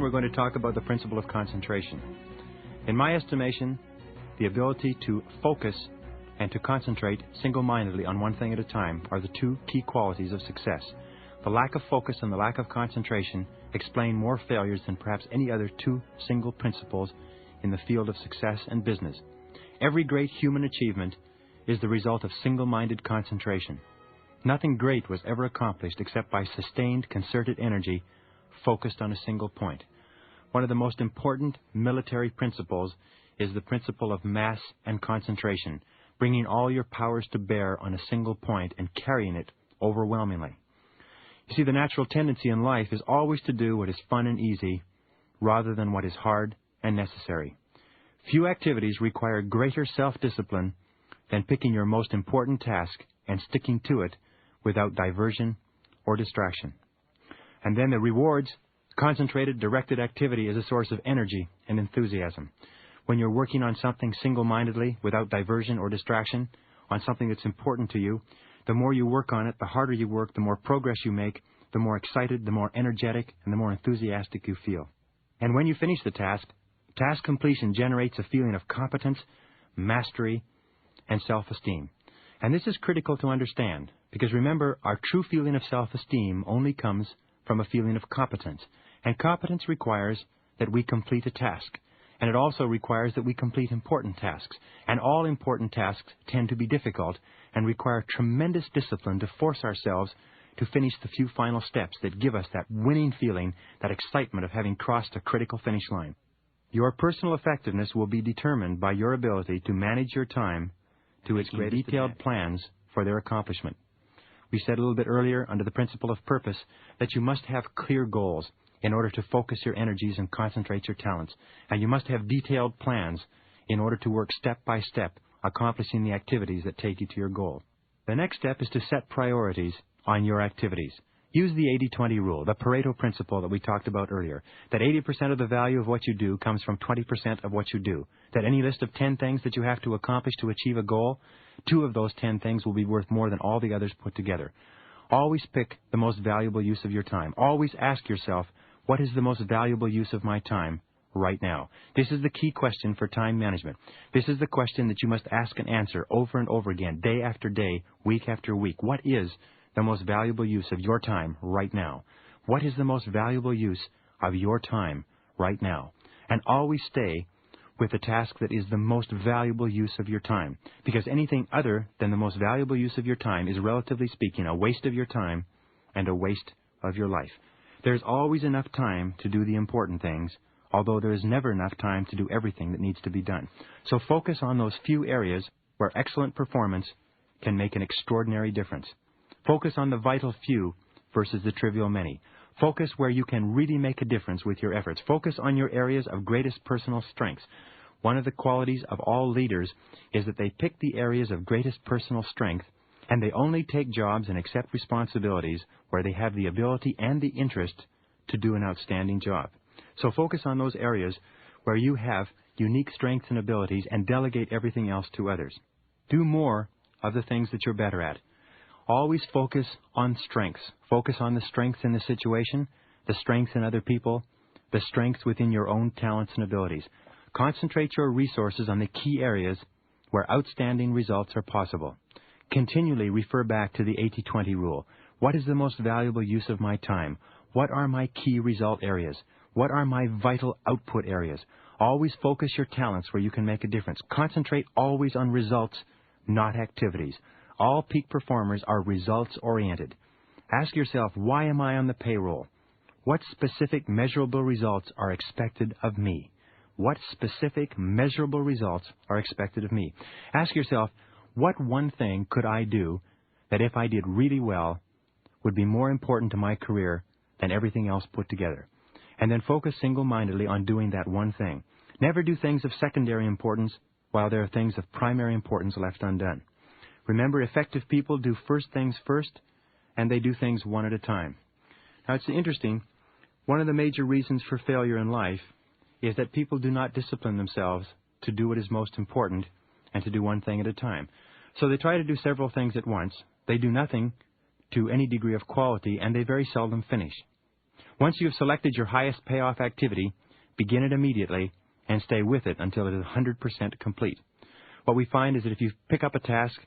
lesson, we're going to talk about the principle of concentration. In my estimation, the ability to focus and to concentrate single-mindedly on one thing at a time are the two key qualities of success. The lack of focus and the lack of concentration explain more failures than perhaps any other two single principles in the field of success and business. Every great human achievement is the result of single-minded concentration. Nothing great was ever accomplished except by sustained, concerted energy focused on a single point. One of the most important military principles is the principle of mass and concentration, bringing all your powers to bear on a single point and carrying it overwhelmingly. You see, the natural tendency in life is always to do what is fun and easy rather than what is hard and necessary. Few activities require greater self-discipline than picking your most important task and sticking to it without diversion or distraction. And then the rewards, concentrated, directed activity is a source of energy and enthusiasm. When you're working on something single-mindedly, without diversion or distraction, on something that's important to you, the more you work on it, the harder you work, the more progress you make, the more excited, the more energetic, and the more enthusiastic you feel. And when you finish the task completion generates a feeling of competence, mastery, and self-esteem. And this is critical to understand, because remember, our true feeling of self-esteem only comes from a feeling of competence. And competence requires that we complete a task. And it also requires that we complete important tasks. And all important tasks tend to be difficult and require tremendous discipline to force ourselves to finish the few final steps that give us that winning feeling, that excitement of having crossed a critical finish line. Your personal effectiveness will be determined by your ability to manage your time to its greatest detailed plans for their accomplishment. We said a little bit earlier, under the principle of purpose, that you must have clear goals in order to focus your energies and concentrate your talents. And you must have detailed plans in order to work step by step, accomplishing the activities that take you to your goal. The next step is to set priorities on your activities. Use the 80-20 rule, the Pareto principle that we talked about earlier, that 80% of the value of what you do comes from 20% of what you do, that any list of 10 things that you have to accomplish to achieve a goal, 2 of those 10 things will be worth more than all the others put together. Always pick the most valuable use of your time. Always ask yourself, what is the most valuable use of my time right now? This is the key question for time management. This is the question that you must ask and answer over and over again, day after day, week after week. What is the most valuable use of your time right now? What is the most valuable use of your time right now? And always stay with the task that is the most valuable use of your time, because anything other than the most valuable use of your time is, relatively speaking, a waste of your time and a waste of your life. There's always enough time to do the important things, although there is never enough time to do everything that needs to be done. So focus on those few areas where excellent performance can make an extraordinary difference. Focus on the vital few versus the trivial many. Focus where you can really make a difference with your efforts. Focus on your areas of greatest personal strengths. One of the qualities of all leaders is that they pick the areas of greatest personal strength, and they only take jobs and accept responsibilities where they have the ability and the interest to do an outstanding job. So focus on those areas where you have unique strengths and abilities and delegate everything else to others. Do more of the things that you're better at. Always focus on strengths. Focus on the strengths in the situation, the strengths in other people, the strengths within your own talents and abilities. Concentrate your resources on the key areas where outstanding results are possible. Continually refer back to the 80-20 rule. What is the most valuable use of my time? What are my key result areas? What are my vital output areas? Always focus your talents where you can make a difference. Concentrate always on results, not activities. All peak performers are results-oriented. Ask yourself, why am I on the payroll? What specific measurable results are expected of me? What specific measurable results are expected of me? Ask yourself, what one thing could I do that if I did really well would be more important to my career than everything else put together? And then focus single-mindedly on doing that one thing. Never do things of secondary importance while there are things of primary importance left undone. Remember, effective people do first things first, and they do things one at a time. Now, it's interesting. One of the major reasons for failure in life is that people do not discipline themselves to do what is most important and to do one thing at a time. So they try to do several things at once. They do nothing to any degree of quality, and they very seldom finish. Once you have selected your highest payoff activity, begin it immediately and stay with it until it is 100% complete. What we find is that if you pick up a task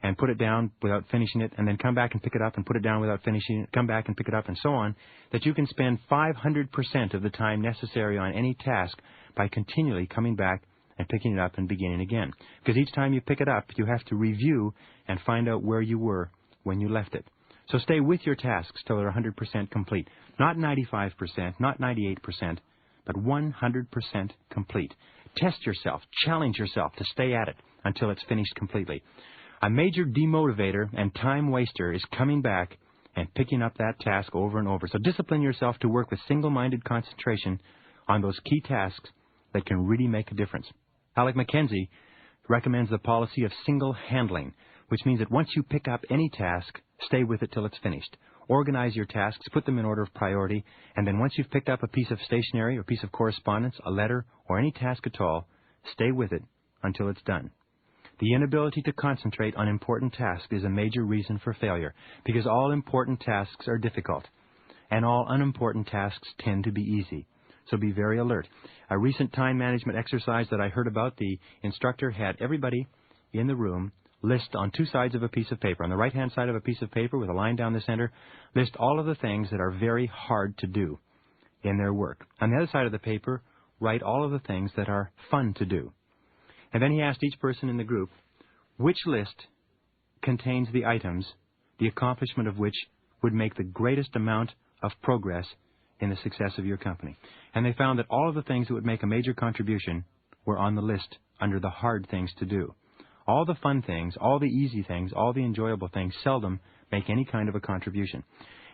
and put it down without finishing it, and then come back and pick it up and put it down without finishing it, come back and pick it up, and so on, that you can spend 500% of the time necessary on any task by continually coming back and picking it up and beginning again. Because each time you pick it up, you have to review and find out where you were when you left it. So stay with your tasks till they're 100% complete. Not 95%, not 98%, but 100% complete. Test yourself, challenge yourself to stay at it until it's finished completely. A major demotivator and time waster is coming back and picking up that task over and over. So discipline yourself to work with single-minded concentration on those key tasks that can really make a difference. Alec McKenzie recommends the policy of single handling, which means that once you pick up any task, stay with it till it's finished. Organize your tasks, put them in order of priority, and then once you've picked up a piece of stationery or piece of correspondence, a letter, or any task at all, stay with it until it's done. The inability to concentrate on important tasks is a major reason for failure, because all important tasks are difficult, and all unimportant tasks tend to be easy. So be very alert. A recent time management exercise that I heard about, the instructor had everybody in the room list on two sides of a piece of paper. On the right-hand side of a piece of paper with a line down the center, list all of the things that are very hard to do in their work. On the other side of the paper, write all of the things that are fun to do. And then he asked each person in the group which list contains the items, the accomplishment of which would make the greatest amount of progress in the success of your company. And they found that all of the things that would make a major contribution were on the list under the hard things to do. All the fun things, all the easy things, all the enjoyable things seldom make any kind of a contribution.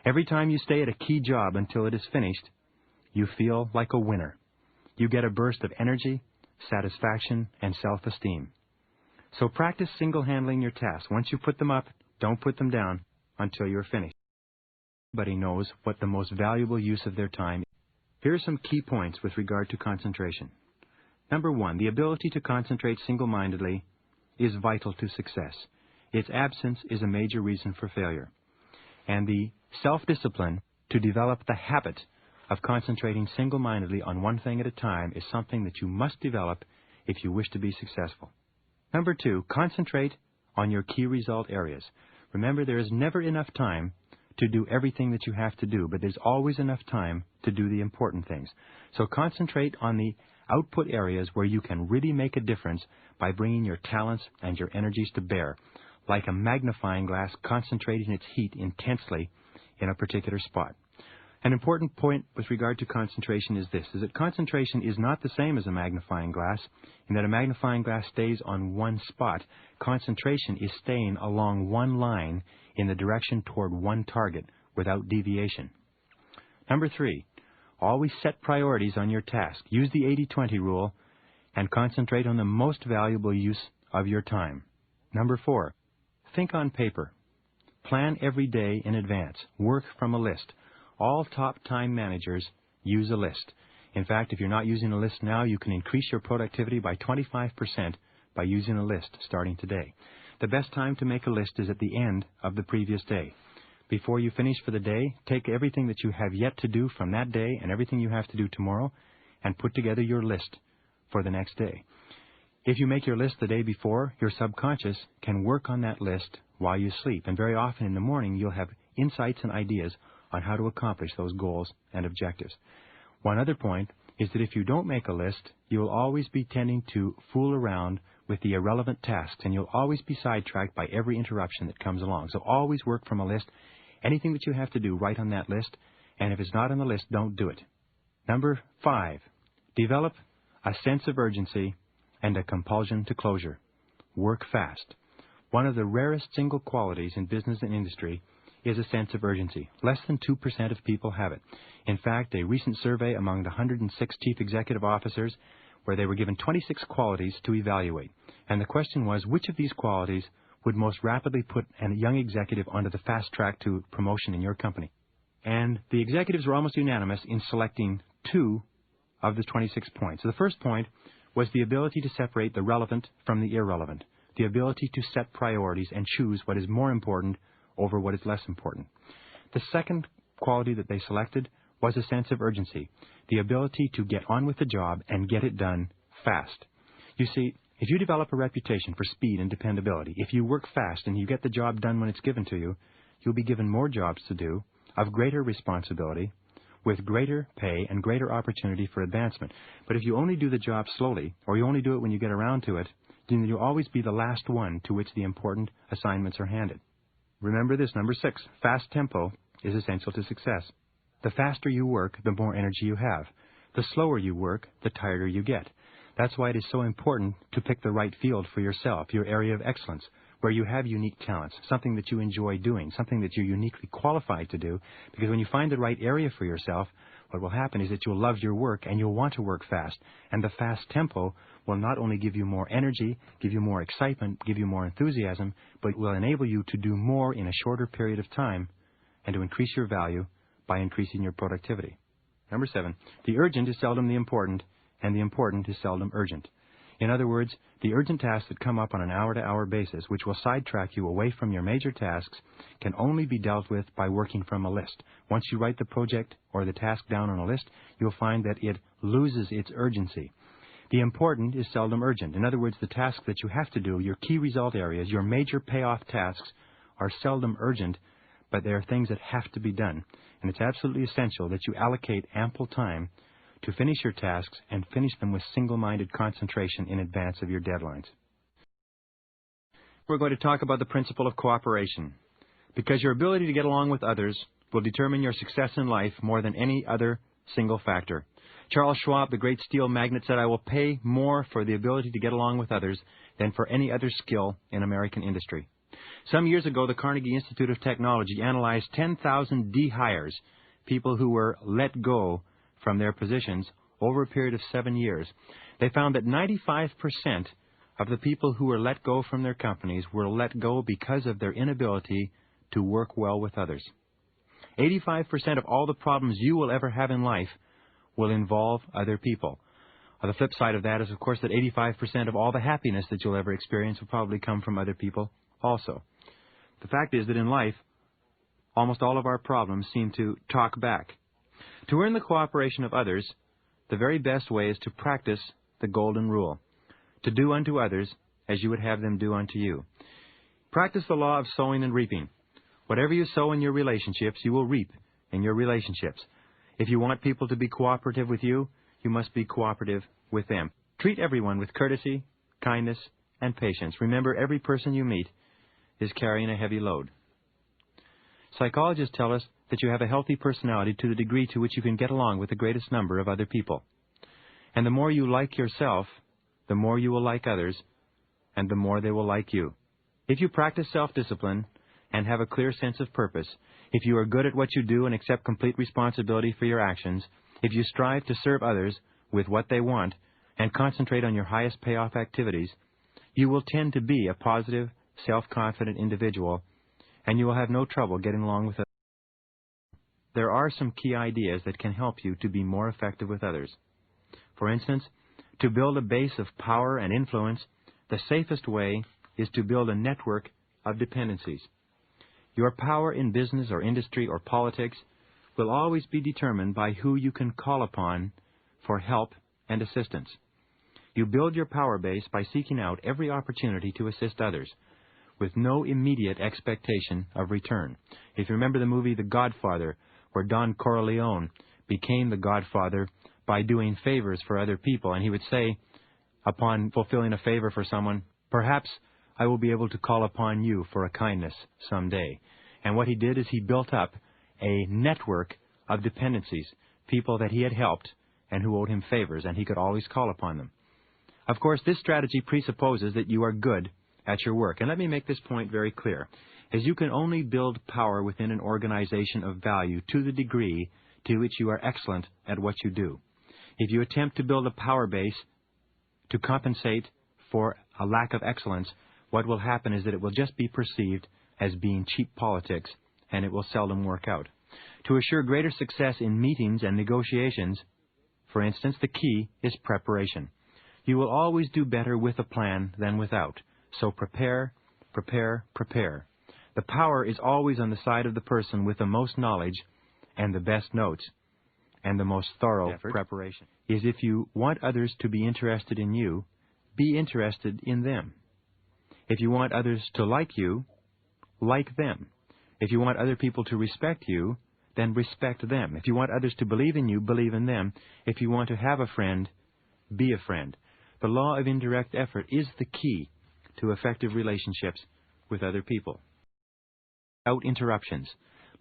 Every time you stay at a key job until it is finished, you feel like a winner. You get a burst of energy, satisfaction, and self-esteem. So practice single-handling your tasks. Once you put them up, don't put them down until you're finished. Everybody knows what the most valuable use of their time is. Here are some key points with regard to concentration. Number one, the ability to concentrate single-mindedly is vital to success. Its absence is a major reason for failure. And the self-discipline to develop the habit of concentrating single-mindedly on one thing at a time is something that you must develop if you wish to be successful. Number two, concentrate on your key result areas. Remember, there is never enough time to do everything that you have to do, but there's always enough time to do the important things. So concentrate on the output areas where you can really make a difference by bringing your talents and your energies to bear, like a magnifying glass concentrating its heat intensely in a particular spot. An important point with regard to concentration is this, is that concentration is not the same as a magnifying glass, in that a magnifying glass stays on one spot. Concentration is staying along one line in the direction toward one target without deviation. Number three, always set priorities on your task. Use the 80-20 rule and concentrate on the most valuable use of your time. Number four, think on paper. Plan every day in advance. Work from a list. All top time managers use a list. In fact, if you're not using a list now, you can increase your productivity by 25% by using a list starting today. The best time to make a list is at the end of the previous day. Before you finish for the day, take everything that you have yet to do from that day and everything you have to do tomorrow and put together your list for the next day. If you make your list the day before, your subconscious can work on that list while you sleep. And very often in the morning, you'll have insights and ideas on how to accomplish those goals and objectives. One other point is that if you don't make a list, you'll always be tending to fool around with the irrelevant tasks, and you'll always be sidetracked by every interruption that comes along. So always work from a list. Anything that you have to do, write on that list, and if it's not on the list, don't do it. Number five, develop a sense of urgency and a compulsion to closure. Work fast. One of the rarest single qualities in business and industry is a sense of urgency. Less than 2% of people have it. In fact, a recent survey among the 106 chief executive officers, where they were given 26 qualities to evaluate. And the question was, which of these qualities would most rapidly put a young executive onto the fast track to promotion in your company? And the executives were almost unanimous in selecting 2 of the 26 points. So the first point was the ability to separate the relevant from the irrelevant, the ability to set priorities and choose what is more important over what is less important. The second quality that they selected was a sense of urgency, the ability to get on with the job and get it done fast. You see, if you develop a reputation for speed and dependability, if you work fast and you get the job done when it's given to you, you'll be given more jobs to do, of greater responsibility, with greater pay and greater opportunity for advancement. But if you only do the job slowly, or you only do it when you get around to it, then you'll always be the last one to which the important assignments are handed. Remember this, number 6, fast tempo is essential to success. The faster you work, the more energy you have. The slower you work, the tireder you get. That's why it is so important to pick the right field for yourself, your area of excellence, where you have unique talents, something that you enjoy doing, something that you're uniquely qualified to do, because when you find the right area for yourself, what will happen is that you'll love your work and you'll want to work fast. And the fast tempo will not only give you more energy, give you more excitement, give you more enthusiasm, but will enable you to do more in a shorter period of time and to increase your value by increasing your productivity. Number 7, the urgent is seldom the important, and the important is seldom urgent. In other words, the urgent tasks that come up on an hour-to-hour basis, which will sidetrack you away from your major tasks, can only be dealt with by working from a list. Once you write the project or the task down on a list, you'll find that it loses its urgency. The important is seldom urgent. In other words, the tasks that you have to do, your key result areas, your major payoff tasks, are seldom urgent, but they are things that have to be done. And it's absolutely essential that you allocate ample time to finish your tasks and finish them with single-minded concentration in advance of your deadlines. We're going to talk about the principle of cooperation, because your ability to get along with others will determine your success in life more than any other single factor. Charles Schwab, the great steel magnate, said, "I will pay more for the ability to get along with others than for any other skill in American industry." Some years ago, the Carnegie Institute of Technology analyzed 10,000 de-hires, people who were let go from their positions over a period of 7 years. They found that 95% of the people who were let go from their companies were let go because of their inability to work well with others. 85% of all the problems you will ever have in life will involve other people. The flip side of that is, of course, that 85% of all the happiness that you'll ever experience will probably come from other people also. The fact is that in life, almost all of our problems seem to talk back. To earn the cooperation of others, the very best way is to practice the golden rule: to do unto others as you would have them do unto you. Practice the law of sowing and reaping. Whatever you sow in your relationships, you will reap in your relationships. If you want people to be cooperative with you, you must be cooperative with them. Treat everyone with courtesy, kindness, and patience. Remember, every person you meet is carrying a heavy load. Psychologists tell us that you have a healthy personality to the degree to which you can get along with the greatest number of other people. And the more you like yourself, the more you will like others, and the more they will like you. If you practice self-discipline and have a clear sense of purpose, if you are good at what you do and accept complete responsibility for your actions, if you strive to serve others with what they want and concentrate on your highest payoff activities, you will tend to be a positive, self-confident individual, and you will have no trouble getting along with others. There are some key ideas that can help you to be more effective with others. For instance, to build a base of power and influence, the safest way is to build a network of dependencies. Your power in business or industry or politics will always be determined by who you can call upon for help and assistance. You build your power base by seeking out every opportunity to assist others, with no immediate expectation of return. If you remember the movie The Godfather, where Don Corleone became the Godfather by doing favors for other people, and he would say, upon fulfilling a favor for someone, "Perhaps I will be able to call upon you for a kindness someday." And what he did is he built up a network of dependencies, people that he had helped and who owed him favors, and he could always call upon them. Of course, this strategy presupposes that you are good at your work. And let me make this point very clear, as you can only build power within an organization of value to the degree to which you are excellent at what you do. If you attempt to build a power base to compensate for a lack of excellence, what will happen is that it will just be perceived as being cheap politics, and it will seldom work out. To assure greater success in meetings and negotiations, for instance, the key is preparation. You will always do better with a plan than without. So prepare, prepare, prepare. The power is always on the side of the person with the most knowledge and the best notes. and the most thorough preparation is if you want others to be interested in you, be interested in them. If you want others to like you, like them. If you want other people to respect you, then respect them. If you want others to believe in you, believe in them. If you want to have a friend, be a friend. The law of indirect effort is the key to effective relationships with other people. Without interruptions.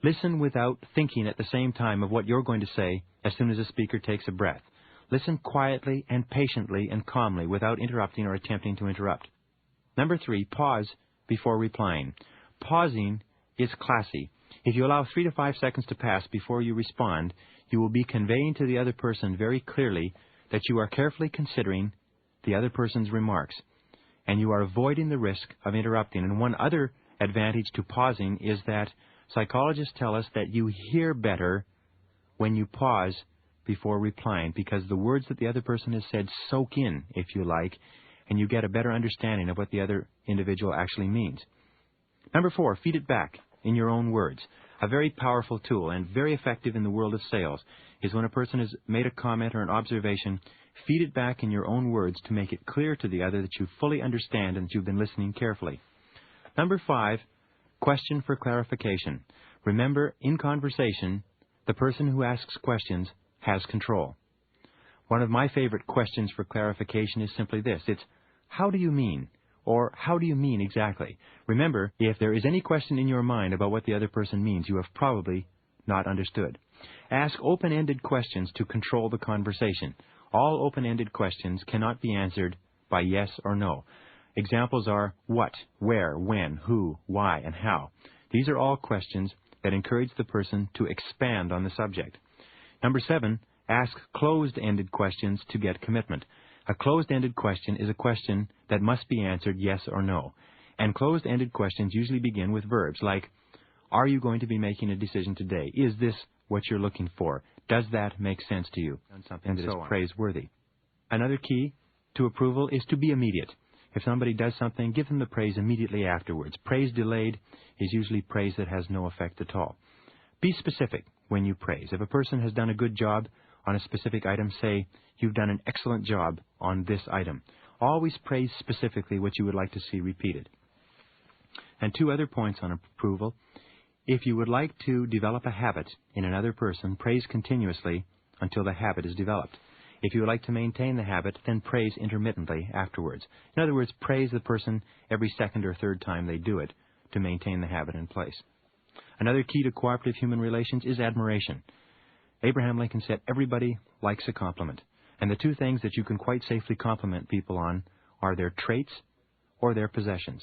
Listen without thinking at the same time of what you're going to say as soon as a speaker takes a breath. Listen quietly and patiently and calmly without interrupting or attempting to interrupt. Number 3, pause before replying. Pausing is classy. If you allow 3 to 5 seconds to pass before you respond, you will be conveying to the other person very clearly that you are carefully considering the other person's remarks, and you are avoiding the risk of interrupting. And one other advantage to pausing is that psychologists tell us that you hear better when you pause before replying, because the words that the other person has said soak in, if you like, and you get a better understanding of what the other individual actually means. Number 4, feed it back in your own words. A very powerful tool and very effective in the world of sales is when a person has made a comment or an observation, feed it back in your own words to make it clear to the other that you fully understand and that you've been listening carefully. Number 5, question for clarification. Remember, in conversation, the person who asks questions has control. One of my favorite questions for clarification is simply this. It's, how do you mean? Or, how do you mean exactly? Remember, if there is any question in your mind about what the other person means, you have probably not understood. Ask open-ended questions to control the conversation. All open-ended questions cannot be answered by yes or no. Examples are what, where, when, who, why, and how. These are all questions that encourage the person to expand on the subject. Number 7, ask closed-ended questions to get commitment. A closed-ended question is a question that must be answered yes or no. And closed-ended questions usually begin with verbs like, are you going to be making a decision today? Is this what you're looking for? Does that make sense to you? Something that is praiseworthy. Another key to approval is to be immediate. If somebody does something, give them the praise immediately afterwards. Praise delayed is usually praise that has no effect at all. Be specific when you praise. If a person has done a good job on a specific item, say, you've done an excellent job on this item. Always praise specifically what you would like to see repeated. And 2 other points on approval. If you would like to develop a habit in another person, praise continuously until the habit is developed. If you would like to maintain the habit, then praise intermittently afterwards. In other words, praise the person every second or third time they do it to maintain the habit in place. Another key to cooperative human relations is admiration. Abraham Lincoln said, everybody likes a compliment. And the 2 things that you can quite safely compliment people on are their traits or their possessions.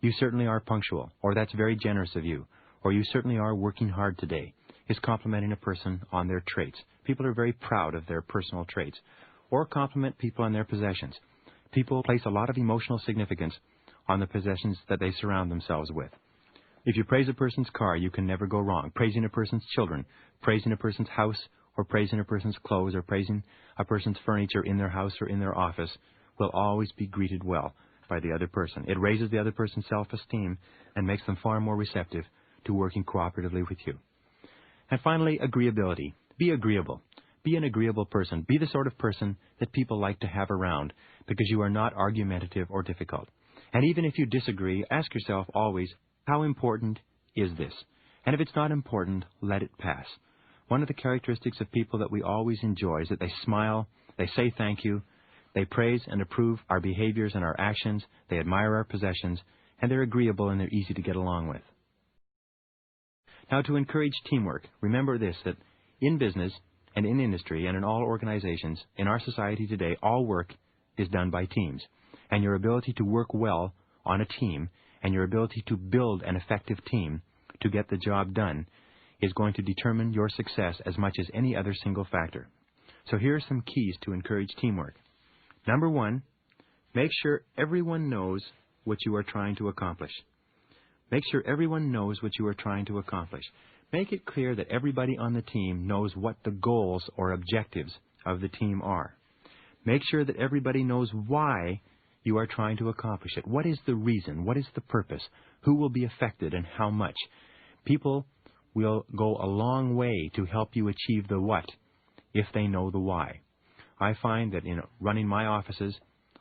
You certainly are punctual, or that's very generous of you, or you certainly are working hard today, is complimenting a person on their traits. People are very proud of their personal traits. Or compliment people on their possessions. People place a lot of emotional significance on the possessions that they surround themselves with. If you praise a person's car, you can never go wrong. Praising a person's children, praising a person's house, or praising a person's clothes, or praising a person's furniture in their house or in their office will always be greeted well by the other person. It raises the other person's self-esteem and makes them far more receptive to working cooperatively with you. And finally, agreeability. Be agreeable. Be an agreeable person. Be the sort of person that people like to have around because you are not argumentative or difficult. And even if you disagree, ask yourself always, how important is this? And if it's not important, let it pass. One of the characteristics of people that we always enjoy is that they smile, they say thank you, they praise and approve our behaviors and our actions, they admire our possessions, and they're agreeable and they're easy to get along with. Now, to encourage teamwork, remember this, that in business and in industry and in all organizations, in our society today, all work is done by teams. And your ability to work well on a team and your ability to build an effective team to get the job done is going to determine your success as much as any other single factor. So here are some keys to encourage teamwork. Number 1, make sure everyone knows what you are trying to accomplish. Make sure everyone knows what you are trying to accomplish. Make it clear that everybody on the team knows what the goals or objectives of the team are. Make sure that everybody knows why you are trying to accomplish it. What is the reason? What is the purpose? Who will be affected and how much? People will go a long way to help you achieve the what if they know the why. I find that in running my offices,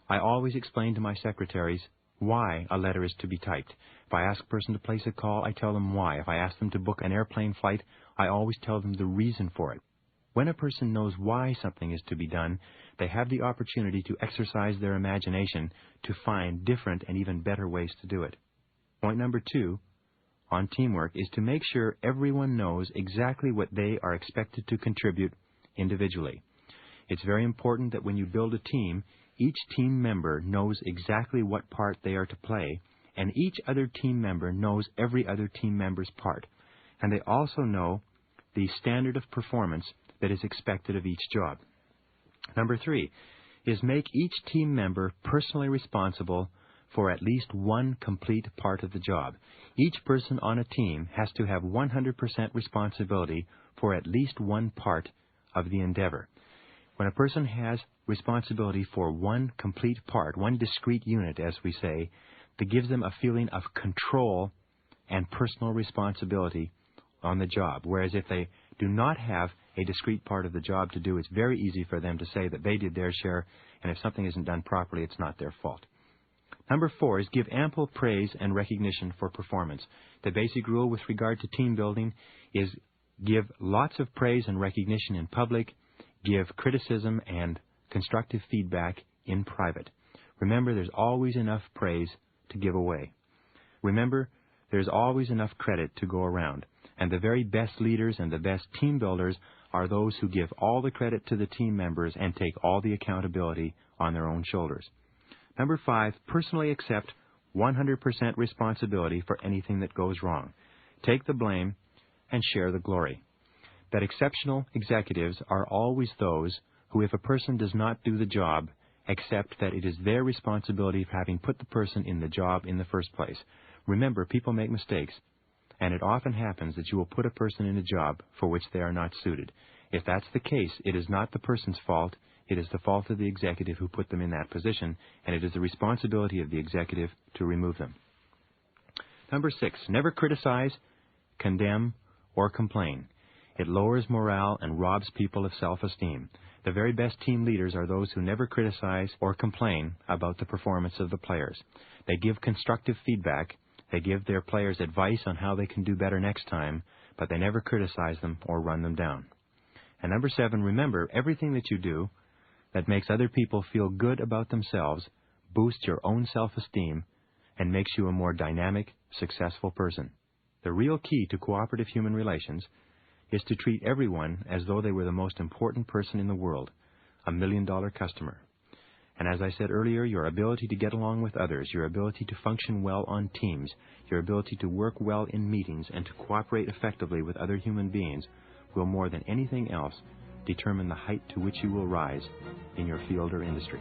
I always explain to my secretaries why a letter is to be typed. If I ask a person to place a call, I tell them why. If I ask them to book an airplane flight, I always tell them the reason for it. When a person knows why something is to be done, they have the opportunity to exercise their imagination to find different and even better ways to do it. Point number 2 on teamwork is to make sure everyone knows exactly what they are expected to contribute individually. It's very important that when you build a team, each team member knows exactly what part they are to play, and each other team member knows every other team member's part. And they also know the standard of performance that is expected of each job. Number 3 is make each team member personally responsible for at least one complete part of the job. Each person on a team has to have 100% responsibility for at least one part of the endeavor. When a person has responsibility for one complete part, one discrete unit, as we say, that gives them a feeling of control and personal responsibility on the job. Whereas if they do not have a discrete part of the job to do, it's very easy for them to say that they did their share, and if something isn't done properly, it's not their fault. Number 4 is give ample praise and recognition for performance. The basic rule with regard to team building is give lots of praise and recognition in public, give criticism and constructive feedback in private. Remember, there's always enough praise to give away. Remember, there's always enough credit to go around. And the very best leaders and the best team builders are those who give all the credit to the team members and take all the accountability on their own shoulders. Number 5, personally accept 100% responsibility for anything that goes wrong. Take the blame and share the glory. That exceptional executives are always those who, if a person does not do the job, accept that it is their responsibility for having put the person in the job in the first place. Remember, people make mistakes, and it often happens that you will put a person in a job for which they are not suited. If that's the case, it is not the person's fault. It is the fault of the executive who put them in that position, and it is the responsibility of the executive to remove them. Number 6, never criticize, condemn, or complain. It lowers morale and robs people of self-esteem. The very best team leaders are those who never criticize or complain about the performance of the players. They give constructive feedback. They give their players advice on how they can do better next time, but they never criticize them or run them down. And number 7, remember, everything that you do that makes other people feel good about themselves boosts your own self-esteem and makes you a more dynamic, successful person. The real key to cooperative human relations is to treat everyone as though they were the most important person in the world, a million-dollar customer. And as I said earlier, your ability to get along with others, your ability to function well on teams, your ability to work well in meetings and to cooperate effectively with other human beings will more than anything else determine the height to which you will rise in your field or industry.